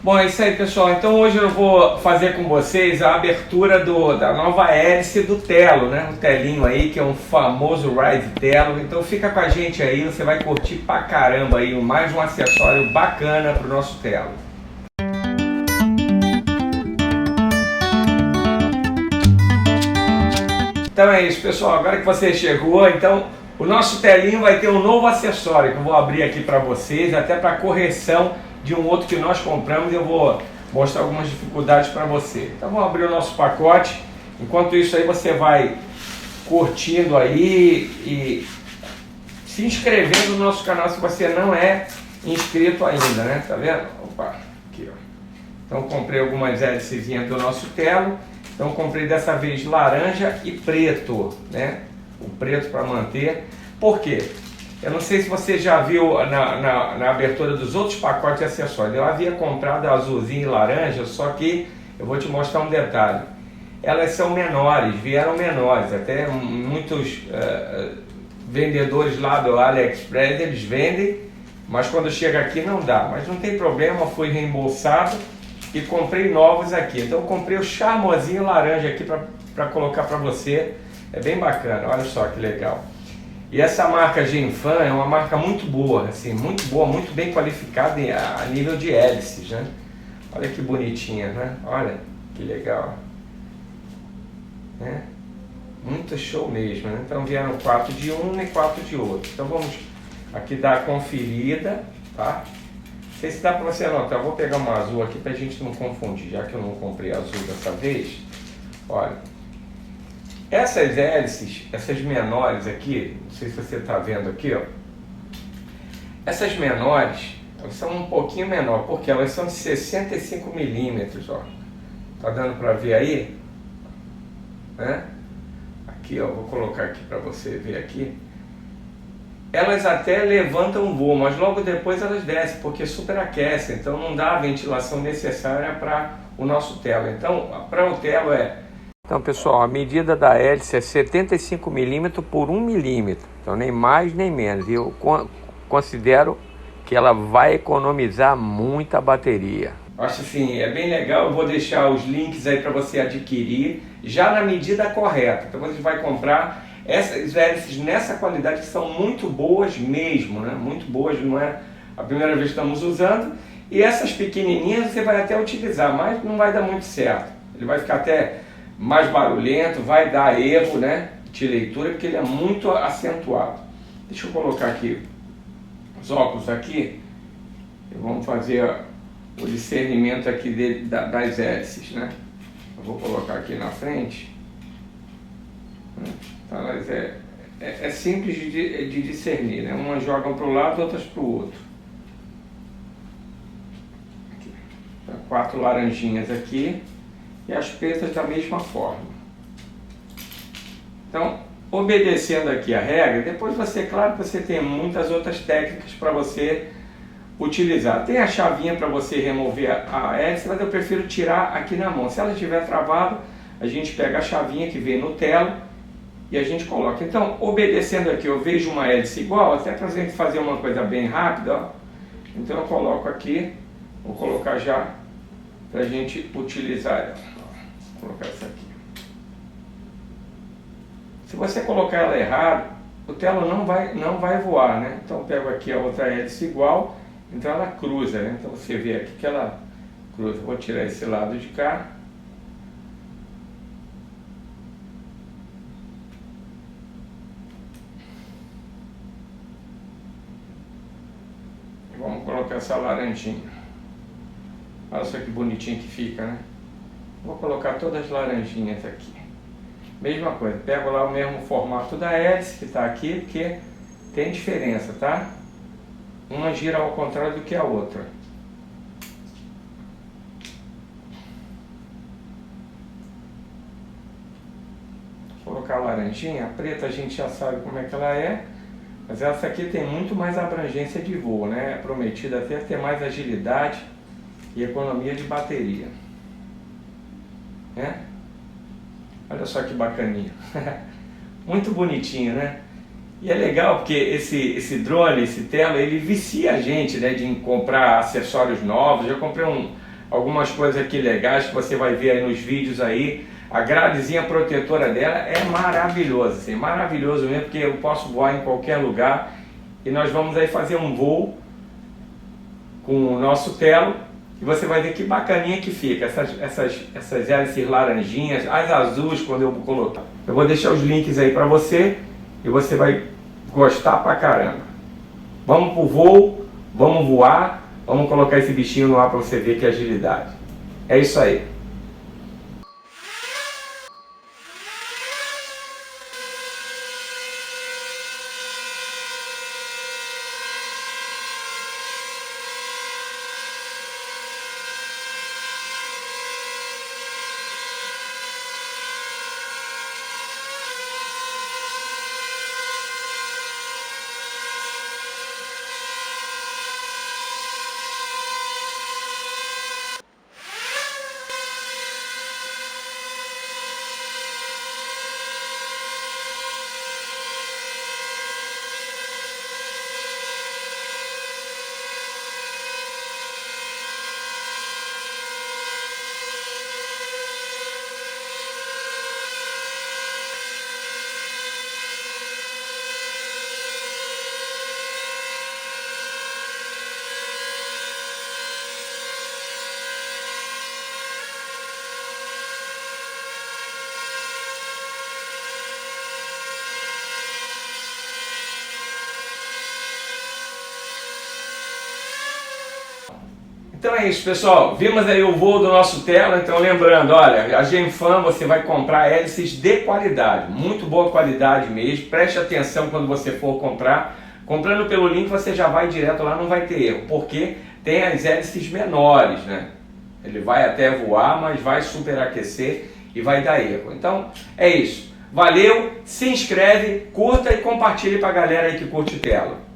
Bom, é isso aí, pessoal. Então hoje eu vou fazer com vocês a abertura da nova hélice do Tello, né? O telinho aí, que é um famoso Ride Tello. Então fica com a gente aí, você vai curtir pra caramba aí mais um acessório bacana pro nosso Tello. Então é isso, pessoal. Agora que você chegou, então o nosso telinho vai ter um novo acessório que eu vou abrir aqui para vocês, até para correção de um outro que nós compramos. Eu vou mostrar algumas dificuldades para você. Então vamos abrir o nosso pacote. Enquanto isso aí você vai curtindo aí e se inscrevendo no nosso canal se você não é inscrito ainda, né? Tá vendo? Opa, aqui ó. Então comprei algumas hélicezinhas do nosso Tello. Então comprei dessa vez laranja e preto, né? O preto para manter. Por quê? Eu não sei se você já viu na abertura dos outros pacotes de acessórios. Eu havia comprado azulzinho e laranja, só que eu vou te mostrar um detalhe. Elas são menores, vieram menores. Até muitos vendedores lá do AliExpress, eles vendem, mas quando chega aqui não dá. Mas não tem problema, fui reembolsado e comprei novos aqui. Então eu comprei o charmosinho laranja aqui para colocar para você. É bem bacana, olha só que legal. E essa marca Genfan é uma marca muito boa, assim, muito boa, muito bem qualificada a nível de hélices, né? Olha que bonitinha, né? Olha que legal, né? Muito show mesmo, né? Então vieram 4 de um e 4 de outro. Então vamos aqui dar a conferida, tá? Não sei se dá para você anotar, eu vou pegar uma azul aqui para a gente não confundir, já que eu não comprei azul dessa vez. Olha, essas hélices, essas menores aqui, não sei se você está vendo aqui, ó. Essas menores, elas são um pouquinho menor, porque elas são de 65 milímetros, ó. Tá dando para ver aí? Né? Aqui, ó, vou colocar aqui para você ver aqui. Elas até levantam voo, mas logo depois elas descem, porque superaquecem, então não dá a ventilação necessária para o nosso Tello. Então, para o Tello Então, pessoal, a medida da hélice é 75 milímetros por 1 milímetro, então nem mais nem menos. E eu considero que ela vai economizar muita bateria. Acho assim, é bem legal. Eu vou deixar os links aí para você adquirir já na medida correta. Então você vai comprar essas hélices nessa qualidade, que são muito boas mesmo, né? Muito boas, não é a primeira vez que estamos usando. E essas pequenininhas você vai até utilizar, mas não vai dar muito certo. Ele vai ficar até mais barulhento, vai dar erro, né, de leitura, porque ele é muito acentuado. Deixa eu colocar aqui os óculos aqui e vamos fazer o discernimento aqui das hélices, né? Eu vou colocar aqui na frente. Então, é simples de discernir, né? Umas jogam para o lado, outras para o outro. Aqui. Então, 4 laranjinhas aqui. E as pretas da mesma forma. Então, obedecendo aqui a regra, depois você, claro que você tem muitas outras técnicas para você utilizar. Tem a chavinha para você remover a hélice, mas eu prefiro tirar aqui na mão. Se ela estiver travada, a gente pega a chavinha que vem no Tello e a gente coloca. Então, obedecendo aqui, eu vejo uma hélice igual, até para a gente fazer uma coisa bem rápida, ó. Então eu coloco aqui, vou colocar já para a gente utilizar ela. Vou colocar essa aqui. Se você colocar ela errado, o Tello não vai voar, né? Então eu pego aqui a outra hélice igual, então ela cruza, né? Então você vê aqui que ela cruza. Vou tirar esse lado de cá. Vamos colocar essa laranjinha. Olha só que bonitinho que fica, né? Vou colocar todas as laranjinhas aqui. Mesma coisa, pego lá o mesmo formato da hélice que está aqui, porque tem diferença, tá? Uma gira ao contrário do que a outra. Vou colocar a laranjinha, a preta a gente já sabe como é que ela é, mas essa aqui tem muito mais abrangência de voo, né? É prometida até ter mais agilidade e economia de bateria. Né? Olha só que bacaninha. Muito bonitinho, né? E é legal porque esse drone, esse Tello, ele vicia a gente, né, de comprar acessórios novos. Eu comprei algumas coisas aqui legais que você vai ver aí nos vídeos aí. A gradezinha protetora dela é maravilhosa, assim, maravilhoso mesmo, porque eu posso voar em qualquer lugar. E nós vamos aí fazer um voo com o nosso Telo. E você vai ver que bacaninha que fica, essas hélices laranjinhas, as azuis quando eu colocar. Eu vou deixar os links aí para você e você vai gostar pra caramba. Vamos pro voo, vamos voar, vamos colocar esse bichinho no ar para você ver que agilidade. É isso aí. Então é isso, pessoal, vimos aí o voo do nosso Telo. Então lembrando, olha, a Gemfan você vai comprar hélices de qualidade, muito boa qualidade mesmo, preste atenção quando você for comprar. Comprando pelo link você já vai direto lá, não vai ter erro, porque tem as hélices menores, né? Ele vai até voar, mas vai superaquecer e vai dar erro. Então é isso, valeu, se inscreve, curta e compartilhe para a galera aí que curte Telo.